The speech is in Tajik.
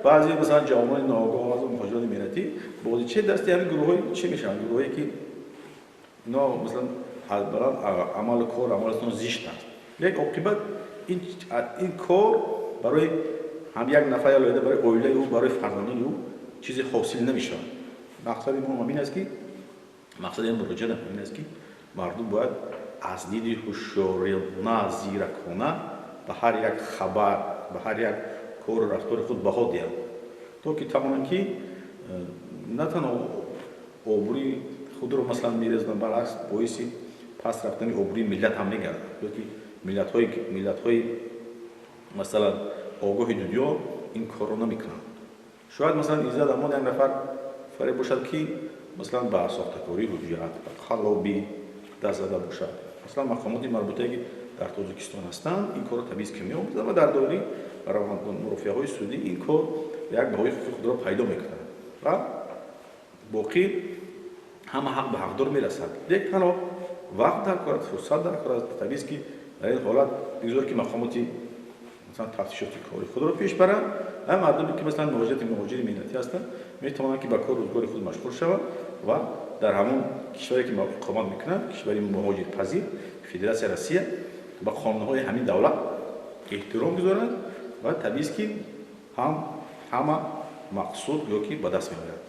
баъзе масалан ҷавонони ноогаҳ аз муҳоҷирони миллатӣ бозичи дасти ҳамин гурӯҳҳои чӣ мешаванд? Гурӯҳе ки ино масалан баран амали кор амалашон зишт аст. Лек оқибат ин кор барои ҳам як нафар алоҳида барои оилаи ӯ, барои фарзандони ӯ чизе ҳосил намешавад. Мақсади мо ҳамин аст ки мақсади муроҷиатам ҳамин аст ки мардум бояд аз диди ҳушёрона, зиракона ба ҳар як хабар, ба ҳар як кору рафтори худ баҳо диҳанд, то ки тавонанд ки на танҳо обрӯи худро масалан мерезонанд, баръакс боиси паст рафтани обрӯи миллат ҳам мегардад, ёки миллатҳои масалан огоҳи дунё ин корро намекунанд. Шояд масалан иззат амон як нафар фареб бошад ки масалан ба сохтакории ҳуҷҷат, ба қаллобӣ даст зада бошад. Масалан мақомоти марбутае ки дар Тоҷикистон ҳастанд, ин корро табиз ки меомӯзад ва дар доираи мурофиаҳои судӣ ин кор як баҳои худро пайдо мекунад ва боқӣ ҳама ҳақ ба ҳақдор мерасад. Лек танҳо вақт даркорад, фурсат даркорад, табиз ки дар ин ҳолат бигзор ки мақомоти مثلا تفتیشات کاری خود را پیش برند و مردمی که مثلا مهاجر ملتی هستند میتوانند که به کار روزگار خود مشغول شوند و در همون کشوری که اقامت میکنند کشوری مهاجر پذیر فدراسیون روسیه با قانونهای همین دولت احترام گذارند و طبیعی است که همه مقصود یا که به دست میآید.